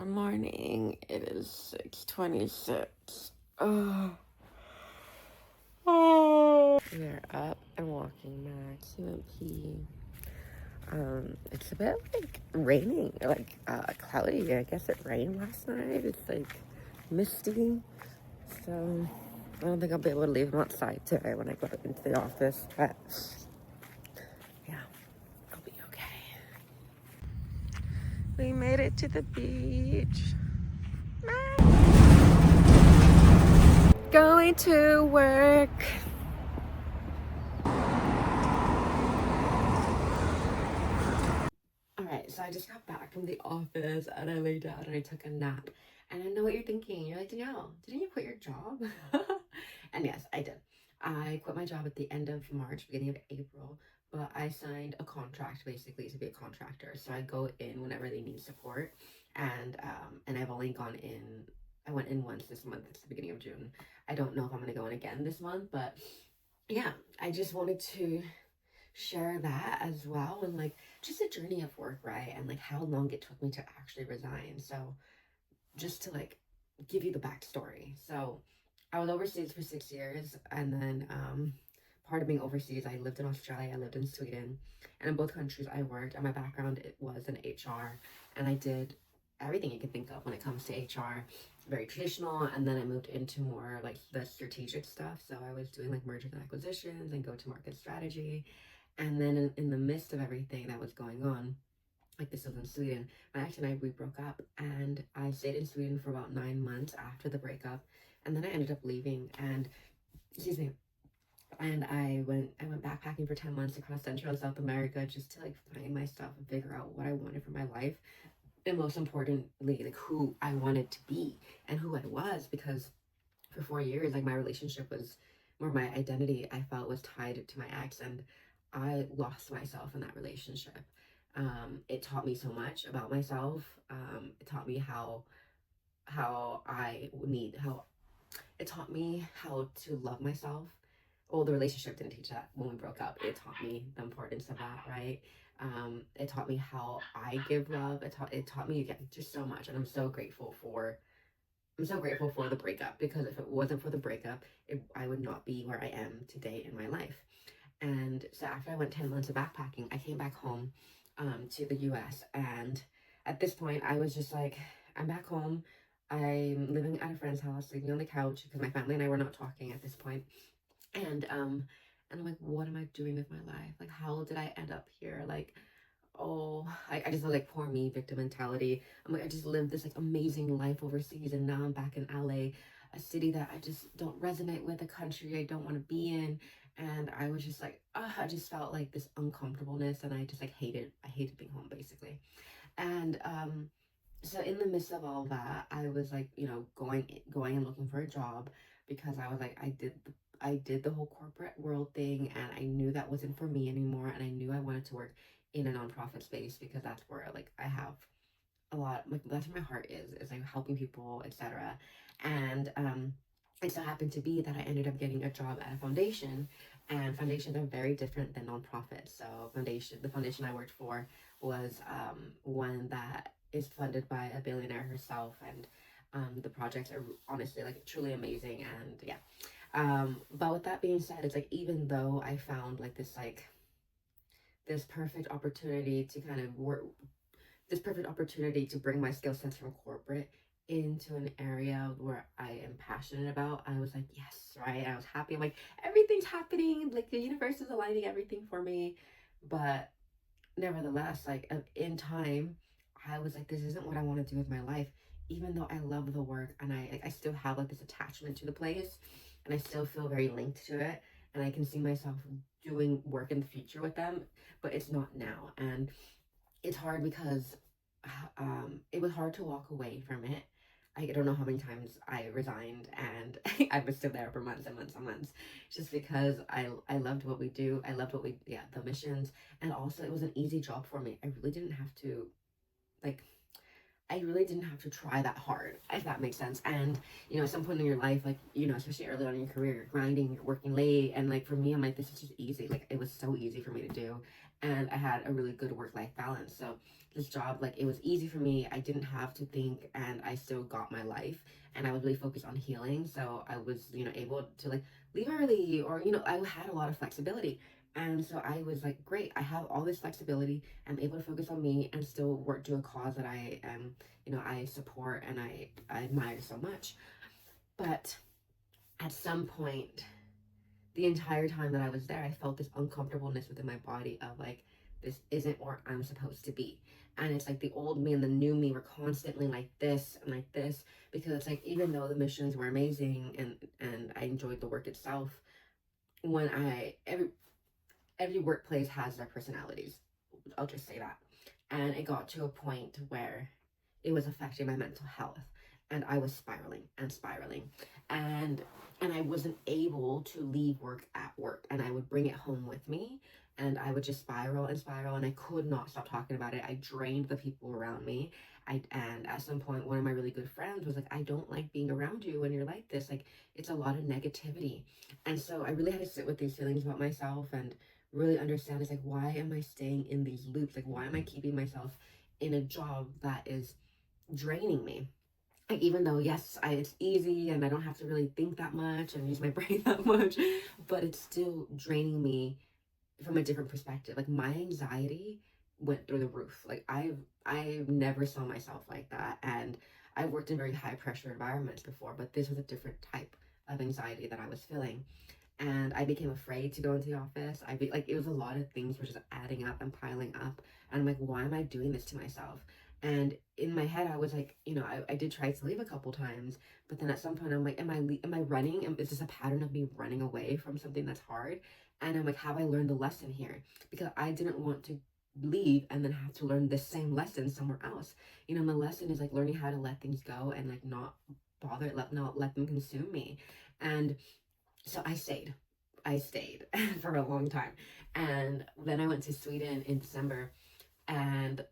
Good morning. It is 6:26. Oh. We're up and walking back. He went pee. It's a bit like raining, like cloudy. I guess it rained last night. It's like misty. So I don't think I'll be able to leave him outside today when I go into the office. But yeah, I'll be okay. We made it to the beach. Going to work. Alright, so I just got back from the office and I laid down and I took a nap. And I know what you're thinking. You're like, Danielle, didn't you quit your job? And yes, I did. I quit my job at the end of March, beginning of April, but I signed a contract basically to be a contractor. So I go in whenever they need support. And I've only gone in, I went in once this month. It's the beginning of June. I don't know if I'm gonna go in again this month, but yeah, I just wanted to share that as well, and like just a journey of work, right? And like how long it took me to actually resign. So just to like give you the backstory. So I was overseas for 6 years, and then part of being overseas, I lived in Australia, I lived in Sweden, and in both countries I worked, and my background it was in HR, and I did everything you can think of when it comes to HR, very traditional. And then I moved into more like the strategic stuff. So I was doing like mergers and acquisitions and go to market strategy. And then in the midst of everything that was going on, like this was in Sweden, my ex and I, we broke up, and I stayed in Sweden for about 9 months after the breakup. And then I ended up leaving, and excuse me, and I went backpacking for 10 months across Central and South America just to like find my stuff and figure out what I wanted for my life. And most importantly, like who I wanted to be and who I was, because for 4 years, like my relationship was, or my identity I felt was tied to my ex, and I lost myself in that relationship. It taught me so much about myself. It taught me how I need how it taught me how to love myself. Well, the relationship didn't teach that when we broke up. It taught me the importance of that, right? It taught me how I give love. It taught me again just so much, and I'm so grateful for the breakup, because if it wasn't for the breakup, I would not be where I am today in my life. And so after I went 10 months of backpacking, I came back home to the US. And at this point, I was just like, I'm back home. I'm living at a friend's house, sleeping on the couch, because my family and I were not talking at this point. And I'm like, what am I doing with my life? Like, how did I end up here? Like, oh, I just feel like poor me, victim mentality. I'm like, I just lived this like amazing life overseas, and now I'm back in LA, a city that I just don't resonate with, a country I don't want to be in. And I was just like, I just felt like this uncomfortableness, and I just like I hated being home basically. And so in the midst of all that, I was like, going and looking for a job, because I was like, I did the whole corporate world thing, and I knew that wasn't for me anymore, and I knew I wanted to work in a nonprofit space, because that's where like I have a lot, like that's where my heart is like helping people, etc. And it so happened to be that I ended up getting a job at a foundation, and foundations are very different than nonprofits. So the foundation I worked for was one that is funded by a billionaire herself, and the projects are honestly like truly amazing. And yeah, but with that being said, it's like, even though I found like this perfect opportunity to kind of work, this perfect opportunity to bring my skill sets from corporate into an area where I am passionate about, I was like, yes, right? I was happy. I'm like, everything's happening. Like the universe is aligning everything for me. But nevertheless, like in time, I was like, this isn't what I want to do with my life. Even though I love the work, and I still have like this attachment to the place, and I still feel very linked to it, and I can see myself doing work in the future with them, but it's not now. And it's hard because it was hard to walk away from it. I don't know how many times I resigned, and I was still there for months and months and months, just because I loved what we do. I loved the missions, and also it was an easy job for me. Like I really didn't have to try that hard, if that makes sense. And at some point in your life, like especially early on in your career, you're grinding, you're working late, and like for me, I'm like, this is just easy. Like it was so easy for me to do, and I had a really good work-life balance. So this job, like, it was easy for me. I didn't have to think, and I still got my life, and I was really focused on healing. So I was, able to like leave early, or I had a lot of flexibility. And so I was like, great, I have all this flexibility. I'm able to focus on me and still work to a cause that I am, I support and I admire so much. But at some point, the entire time that I was there, I felt this uncomfortableness within my body of like, this isn't where I'm supposed to be. And it's like the old me and the new me were constantly like this and like this, because it's like, even though the missions were amazing and I enjoyed the work itself, when every workplace has their personalities. I'll just say that. And it got to a point where it was affecting my mental health, and I was spiraling and spiraling. And I wasn't able to leave work at work, and I would bring it home with me, and I would just spiral and spiral, and I could not stop talking about it. I drained the people around me. And at some point, one of my really good friends was like, I don't like being around you when you're like this. Like, it's a lot of negativity. And so I really had to sit with these feelings about myself and really understand, is like, why am I staying in these loops? Like, why am I keeping myself in a job that is draining me? Like, even though, yes, it's easy and I don't have to really think that much and use my brain that much, but it's still draining me from a different perspective. Like, my anxiety went through the roof. Like, I've never saw myself like that. And I've worked in very high pressure environments before, but this was a different type of anxiety that I was feeling. And I became afraid to go into the office. Like, it was a lot of things were just adding up and piling up. And I'm like, why am I doing this to myself? And in my head, I was like, I did try to leave a couple times, but then at some point, I'm like, am I running? Is this a pattern of me running away from something that's hard? And I'm like, have I learned the lesson here? Because I didn't want to leave and then have to learn the same lesson somewhere else. The lesson is like learning how to let things go and like not bother, not let them consume me. And so I stayed for a long time. And then I went to Sweden in December, and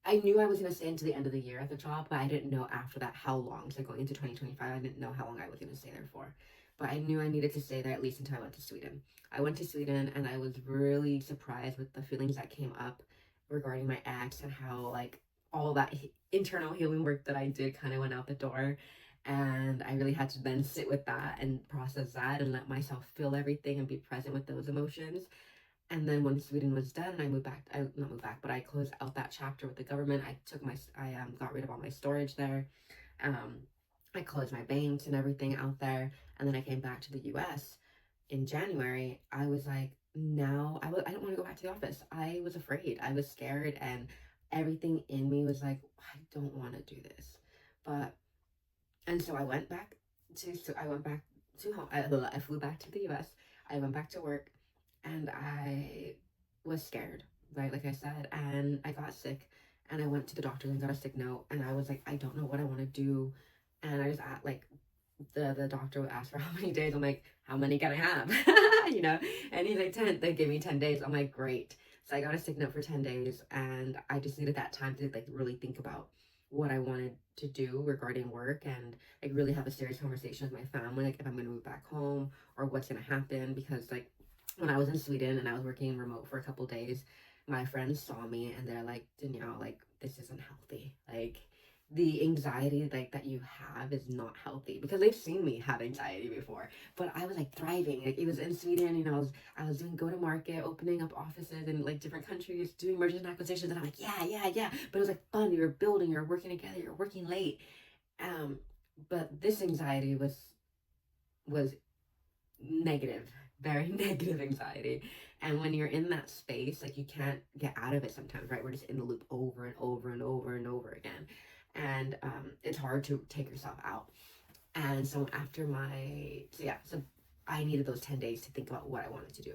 I knew I was going to stay until the end of the year at the job, but I didn't know after that how long. So going into 2025, I didn't know how long I was going to stay there for. But I knew I needed to stay there at least until I went to Sweden. I went to Sweden, and I was really surprised with the feelings that came up regarding my ex, and how like all that internal healing work that I did kind of went out the door. And I really had to then sit with that and process that and let myself feel everything and be present with those emotions. And then when Sweden was done, I moved back. I not moved back, but I closed out that chapter with the government. I got rid of all my storage there. Um, I closed my banks and everything out there. And then I came back to the U.S. in January. I was like, now I don't want to go back to the office. I was afraid. I was scared, and everything in me was like, I don't want to do this. But and so I went back I went back to home. I flew back to the U.S. I went back to work, and I was scared, right? Like I said, and I got sick, and I went to the doctor and got a sick note, and I was like, I don't know what I want to do, and I just like the doctor would ask for how many days. I'm like, how many can I have? And he's like 10. They give me 10 days. I'm like, great. So I got a sick note for 10 days, and I just needed that time to like really think about what I wanted to do regarding work, and like really have a serious conversation with my family, like if I'm gonna move back home or what's gonna happen. Because like when I was in Sweden and I was working remote for a couple days, my friends saw me and they're like, Danielle, like this isn't healthy. Like the anxiety like that you have is not healthy, because they've seen me have anxiety before. But I was like thriving. Like it was in Sweden, I was doing go to market, opening up offices in like different countries, doing mergers and acquisitions, and I'm like, yeah. But it was like fun. We were building, you're working together, you're working late. But this anxiety was negative, very negative anxiety. And when you're in that space, like you can't get out of it sometimes, right? We're just in the loop over and over and over and over again. And it's hard to take yourself out. And so so I needed those 10 days to think about what I wanted to do.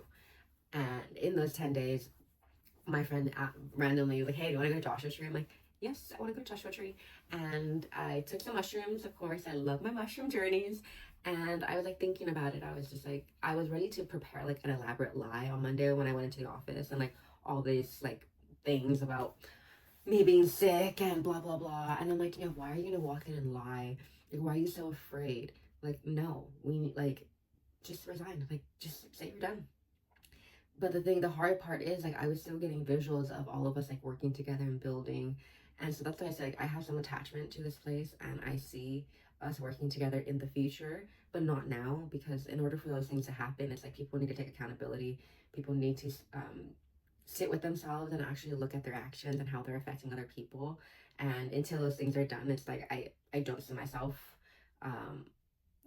And in those 10 days, my friend randomly was like, hey, do you want to go to Joshua Tree? I'm like, yes, I want to go to Joshua Tree. And I took some mushrooms, of course. I love my mushroom journeys. And I was like thinking about it. I was just like, I was ready to prepare like an elaborate lie on Monday when I went into the office, and like all these like things about me being sick and blah blah blah. And I'm like, why are you gonna walk in and lie? Like, why are you so afraid? Like, no, we need, like, just resign. Like, just say you're done. but the hard part is like I was still getting visuals of all of us like working together and building, and so that's why I said like, I have some attachment to this place, and I see us working together in the future, but not now, because in order for those things to happen, it's like people need to take accountability. People need to sit with themselves and actually look at their actions and how they're affecting other people. And until those things are done, it's like I don't see myself um,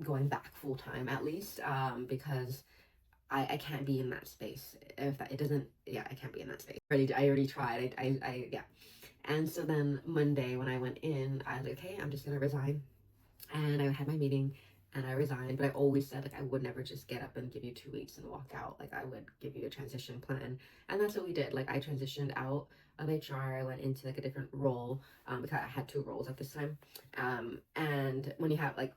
going back full time at least, because I can't be in that space if that, it doesn't, yeah, I can't be in that space. I already tried. Yeah. And so then Monday when I went in, I was like, okay, I'm just gonna resign. And I had my meeting and I resigned, but I always said like I would never just get up and give you 2 weeks and walk out. Like I would give you a transition plan. And that's what we did. Like I transitioned out of HR. I went into like a different role, because I had 2 roles at this time. And when you have like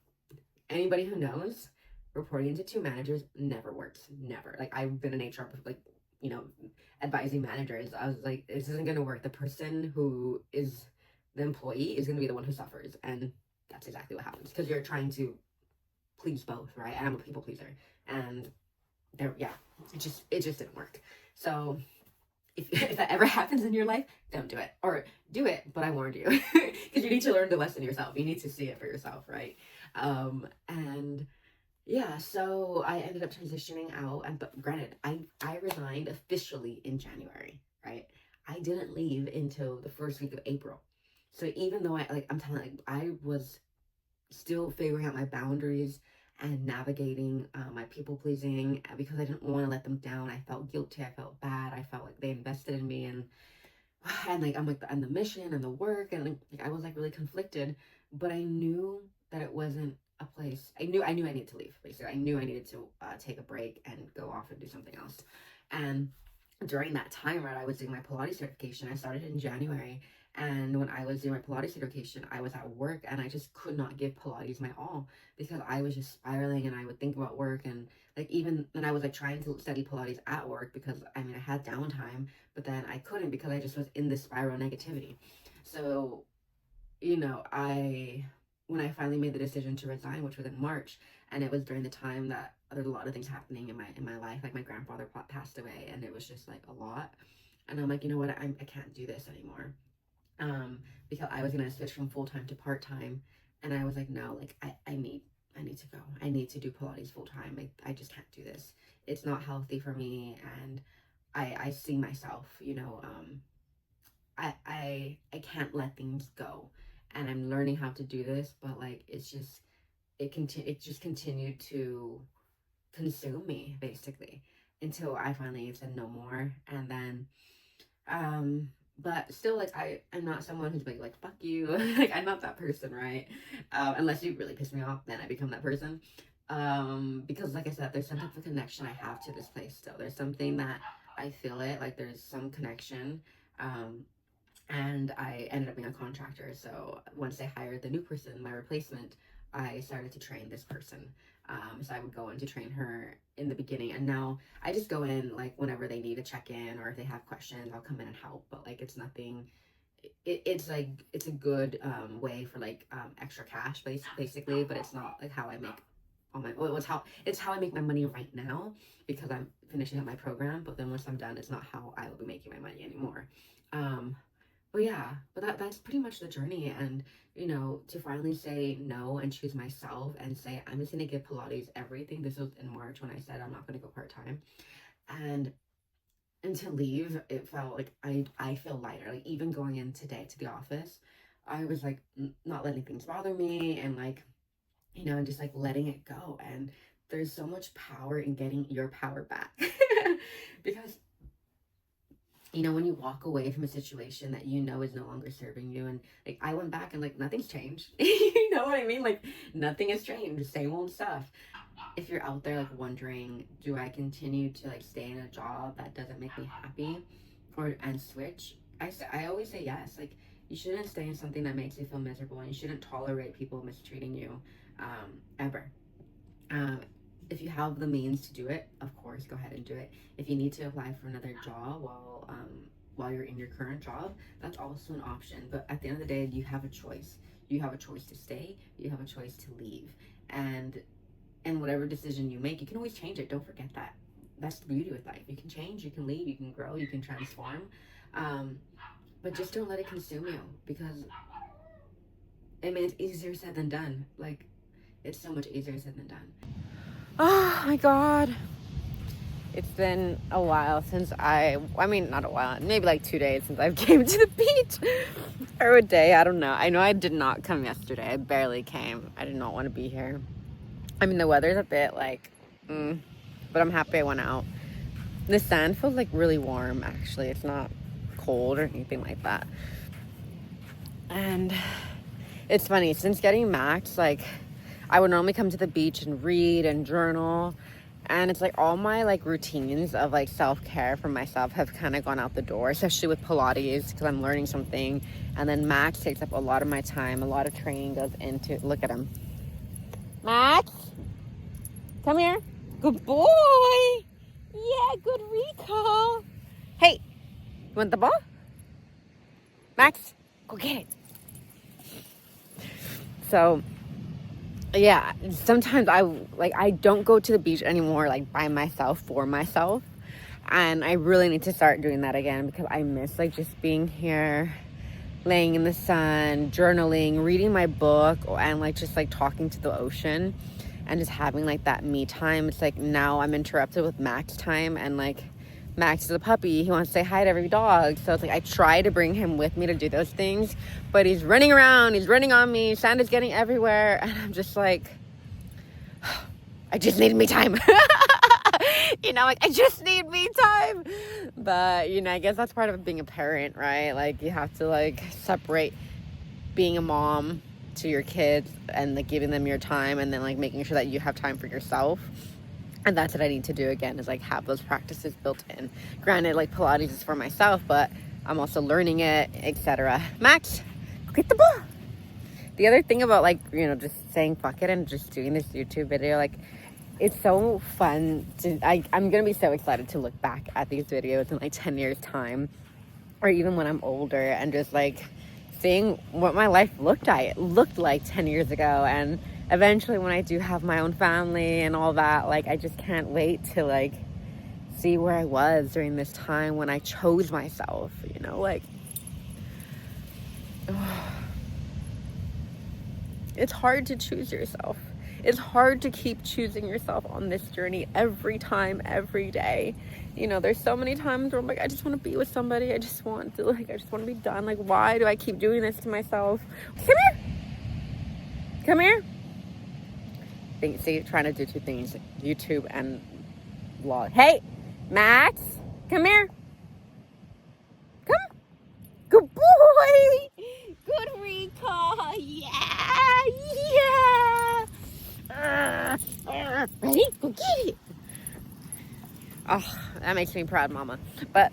anybody who knows, reporting into 2 managers never works. Never. Like I've been in HR, like, you know, advising managers. I was like, this isn't gonna work. The person who is the employee is gonna be the one who suffers. And that's exactly what happens, because you're trying to please both, right? And I'm a people pleaser. And there, yeah, it just didn't work. So if that ever happens in your life, don't do it. Or do it, but I warned you. Because you need to learn the lesson yourself. You need to see it for yourself, right? And yeah, so I ended up transitioning out. And but granted, I resigned officially in January, right? I didn't leave until the first week of April. So even though I'm telling you, like, I was still figuring out my boundaries and navigating my people pleasing, because I didn't want to let them down. I felt guilty. I felt bad. I felt like they invested in me, and like I'm like and the mission and the work, and like I was like really conflicted. But I knew that it wasn't a place. I knew I needed to leave. Basically, I knew I needed to take a break and go off and do something else. And during that time, right, I was doing my Pilates certification. I started in January. And when I was doing my Pilates certification, I was at work and I just could not give Pilates my all, because I was just spiraling and I would think about work. And like even then I was like trying to study Pilates at work, because I mean I had downtime, but then I couldn't because I just was in this spiral of negativity. So, I when I finally made the decision to resign, which was in March, and it was during the time that there's a lot of things happening in my life. Like my grandfather passed away, and it was just like a lot. And I'm like, you know what, I can't do this anymore. Um, because I was gonna switch from full time to part time, and I was like, no, like I need to go. I need to do Pilates full time. I just can't do this. It's not healthy for me, and I see myself, I can't let things go, and I'm learning how to do this, but like it just continued to consume me basically, until I finally said no more. And then um but still, like I'm not someone who's like fuck you. Like I'm not that person, right? Unless you really piss me off, then I become that person. Because like I said, there's some type of connection I have to this place still. There's something that I feel it, like there's some connection. Um and I ended up being a contractor. So once they hired the new person, my replacement, I started to train this person. So I would go in to train her in the beginning, and now I just go in like whenever they need to check in, or if they have questions, I'll come in and help. But like it's nothing. It's like it's a good way for like extra cash basically, but it's not like how I make all my. Well, it's how I make my money right now, because I'm finishing up my program. But then once I'm done, it's not how I will be making my money anymore. Um, but yeah, but that's pretty much the journey. And to finally say no and choose myself and say I'm just gonna give Pilates everything. This was in March when I said I'm not gonna go part-time. And to leave, it felt like I feel lighter. Like even going in today to the office, I was like not letting things bother me, and like and just like letting it go. And there's so much power in getting your power back. Because when you walk away from a situation that is no longer serving you, and like I went back and like nothing's changed. You know what I mean? Like nothing has changed, same old stuff. If you're out there like wondering, do I continue to like stay in a job that doesn't make me happy, or and switch? I always say yes. Like you shouldn't stay in something that makes you feel miserable, and you shouldn't tolerate people mistreating you, ever. Um, if you have the means to do it, of course, go ahead and do it. If you need to apply for another job while you're in your current job, that's also an option. But at the end of the day, you have a choice. You have a choice to stay. You have a choice to leave. And whatever decision you make, you can always change it. Don't forget that. that's the beauty with life. You can change, you can leave, you can grow, you can transform, but just don't let it consume you, because I mean, it's easier said than done. Like, it's so much easier said than done. Oh my God. It's been a while since I mean, not a while, maybe like 2 days since I came to the beach. Or a day, I don't know. I know I did not come yesterday. I barely came. I did not want to be here. I mean, the weather's a bit like, but I'm happy I went out. The sand feels like really warm, actually. It's not cold or anything like that. And it's funny, since getting Max, like, I would normally come to the beach and read and journal, and it's like all my like routines of like self-care for myself have kind of gone out the door, especially with Pilates, because I'm learning something. And then Max takes up a lot of my time. A lot of training goes into, look at him. Max, come here. Good boy. Yeah, good recall. Hey, you want the ball? Max, go get it. So yeah, sometimes I don't go to the beach anymore, like by myself, for myself. And I really need to start doing that again, because I miss like just being here, laying in the sun, journaling, reading my book, and like just like talking to the ocean and just having like that me time. It's like now I'm interrupted with Max time, and like Max is a puppy. He wants to say hi to every dog. So it's like I try to bring him with me to do those things, but he's running around, he's running on me, sand is getting everywhere, and I'm just like, I just need me time. You know, like, I just need me time. But, you know, I guess that's part of being a parent, right? Like, you have to like separate being a mom to your kids and like giving them your time, and then like making sure that you have time for yourself. And that's what I need to do again, is like have those practices built in. Granted, like Pilates is for myself, but I'm also learning it, etc. Max, go get the ball. The other thing about like, you know, just saying fuck it and just doing this YouTube video, like, it's so fun to, I'm gonna be so excited to look back at these videos in like 10 years time, or even when I'm older, and just like seeing what my life looked like 10 years ago. And eventually when I do have my own family and all that, like, I just can't wait to like see where I was during this time when I chose myself, you know, like, it's hard to choose yourself. It's hard to keep choosing yourself on this journey every time, every day. You know, there's so many times where I'm like, I just want to be with somebody. I just want to be done. Like, why do I keep doing this to myself? Come here. Come here. See, trying to do two things, YouTube and vlog. Hey, Max, come here. Come. Good boy. Good recall. Yeah. Ready? Go get it. Oh, that makes me proud, mama. But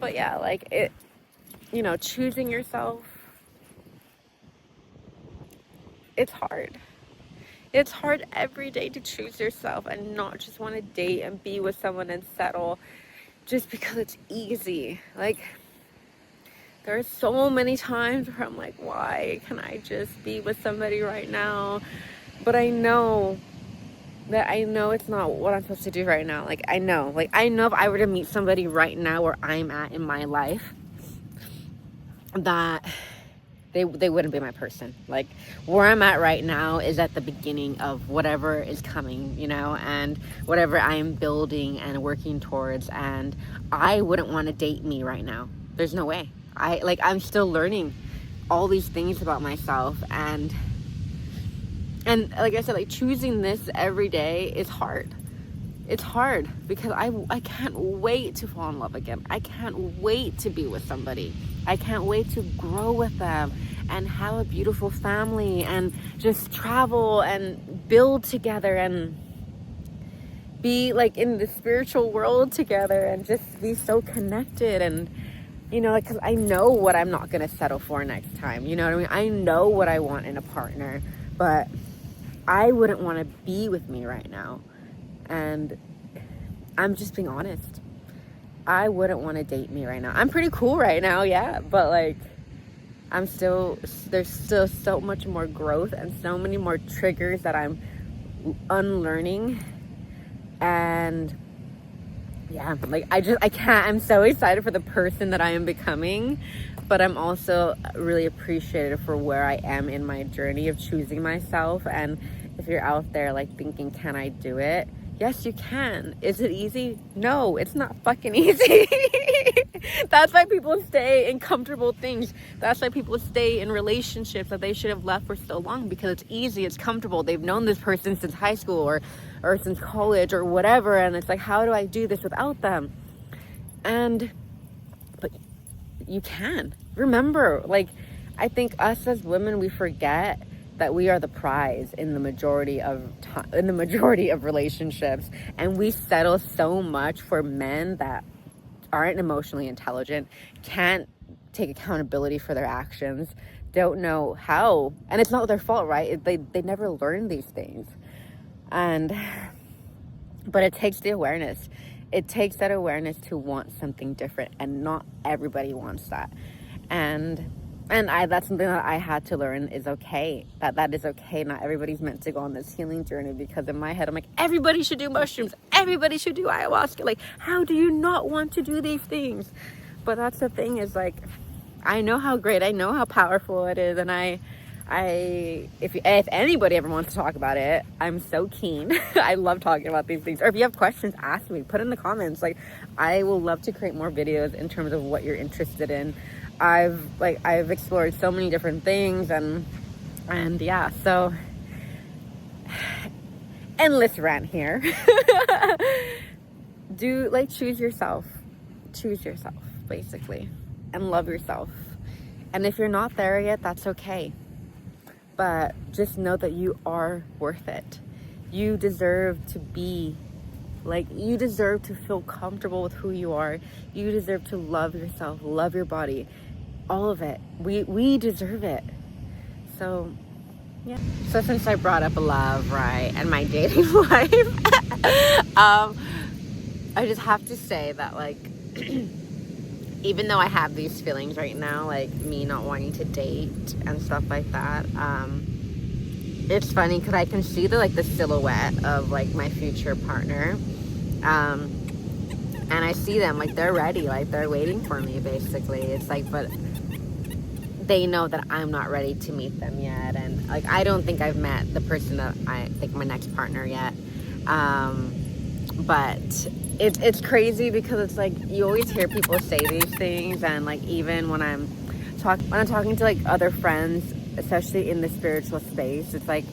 yeah, like, it, you know, choosing yourself, it's hard. It's hard every day to choose yourself and not just want to date and be with someone and settle just because it's easy. Like, there are so many times where I'm like, why can I just be with somebody right now? But I know it's not what I'm supposed to do right now. Like, I know if I were to meet somebody right now where I'm at in my life, that they wouldn't be my person. Like, where I'm at right now is at the beginning of whatever is coming, you know, and whatever I'm building and working towards. And I wouldn't want to date me right now. There's no way. I'm still learning all these things about myself, and like I said, like, choosing this every day is hard. It's hard because I can't wait to fall in love again. I can't wait to be with somebody. I can't wait to grow with them and have a beautiful family and just travel and build together and be like in the spiritual world together and just be so connected. And, you know, like, because I know what I'm not going to settle for next time. You know what I mean? I know what I want in a partner, but I wouldn't want to be with me right now. And I'm just being honest. I wouldn't want to date me right now. I'm pretty cool right now, yeah, but like, there's still so much more growth and so many more triggers that I'm unlearning And yeah, like I can't, I'm so excited for the person that I am becoming, but I'm also really appreciative for where I am in my journey of choosing myself. And if you're out there like thinking, can I do it? Yes, you can. Is it easy? No, it's not fucking easy. That's why people stay in comfortable things. That's why people stay in relationships that they should have left for so long, because it's easy, it's comfortable. They've known this person since high school or since college or whatever, and it's like, how do I do this without them? But you can. Remember, like, I think us as women, we forget that we are the prize in the majority of relationships, and we settle so much for men that aren't emotionally intelligent, can't take accountability for their actions, don't know how, and it's not their fault, right? They never learn these things. But it takes the awareness. It takes that awareness to want something different, and not everybody wants that. And that's something that I had to learn is okay. That is okay. Not everybody's meant to go on this healing journey, because in my head, I'm like, everybody should do mushrooms. Everybody should do ayahuasca. Like, how do you not want to do these things? But that's the thing, is like, I know how great, I know how powerful it is. And if anybody ever wants to talk about it, I'm so keen. I love talking about these things. Or if you have questions, ask me, put in the comments. Like, I will love to create more videos in terms of what you're interested in. I've explored so many different things, and yeah, so endless rant here. Choose yourself basically, and love yourself. And if you're not there yet, that's okay, but just know that you are worth it. You deserve to be you deserve to feel comfortable with who you are. You deserve to love yourself, love your body, all of it. We deserve it. So yeah. So since I brought up love, right, and my dating life, I just have to say that, like, even though I have these feelings right now, like me not wanting to date and stuff like that, it's funny because I can see the silhouette of like my future partner, and I see them, like, they're ready, like they're waiting for me basically. It's like, but they know that I'm not ready to meet them yet, and like I don't think I've met the person that I think my next partner yet. But it's crazy because it's like you always hear people say these things, and like even when I'm talking to like other friends, especially in the spiritual space, it's like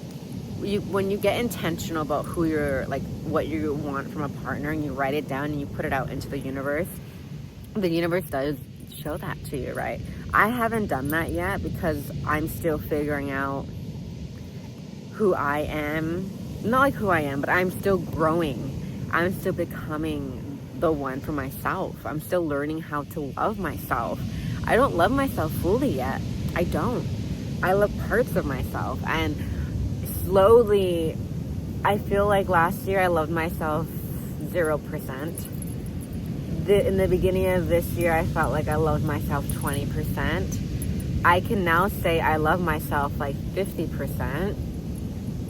when you get intentional about who you're, like what you want from a partner, and you write it down and you put it out into the universe does show that to you, right? I haven't done that yet because I'm still figuring out who I am. Not like who I am, but I'm still growing. I'm still becoming the one for myself. I'm still learning how to love myself. I don't love myself fully yet. I don't. I love parts of myself. And slowly, I feel like last year I loved myself 0%. In the beginning of this year, I felt like I loved myself 20%. I can now say I love myself like 50%.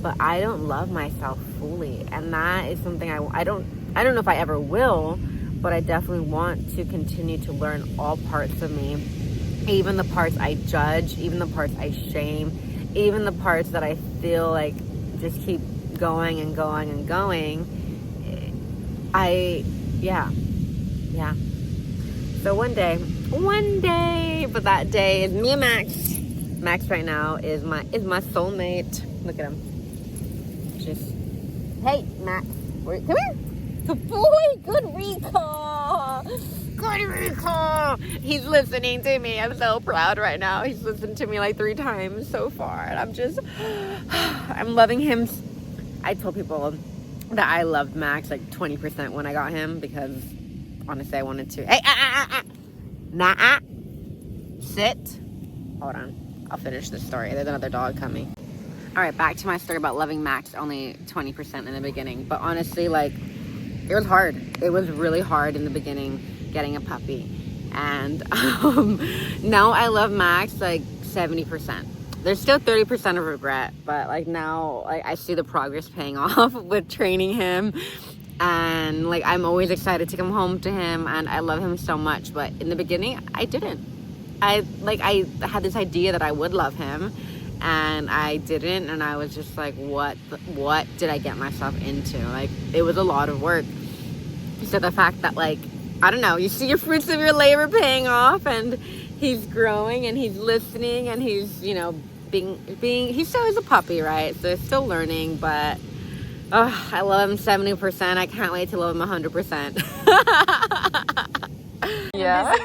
But I don't love myself fully, and that is something I don't know if I ever will, but I definitely want to continue to learn all parts of me, even the parts I judge, even the parts I shame, even the parts that I feel like just keep going and going and going. Yeah. So one day, but that day is me and Max. Max right now is my soulmate. Look at him. Hey, Max, come here. Good boy. Good recall. He's listening to me. I'm so proud right now. He's listened to me like 3 times so far, and I'm loving him. I told people that I loved Max like 20% when I got him, because honestly I wanted to. Hey, nah, sit. Hold on. I'll finish this story. There's another dog coming. All right, back to my story about loving Max only 20% in the beginning. But honestly, like, it was hard. It was really hard in the beginning getting a puppy. And now I love Max like 70%. There's still 30% of regret, but like now, like, I see the progress paying off with training him. And like I'm always excited to come home to him, and I love him so much. But in the beginning I didn't. I had this idea that I would love him, and I didn't, and I was just like, what did I get myself into? Like, it was a lot of work. So the fact that, like, I don't know, you see your fruits of your labor paying off, and he's growing and he's listening, and he's, you know, being he still is a puppy, right? So he's still learning, but oh, I love him 70%. I can't wait to love him 100%. Yeah.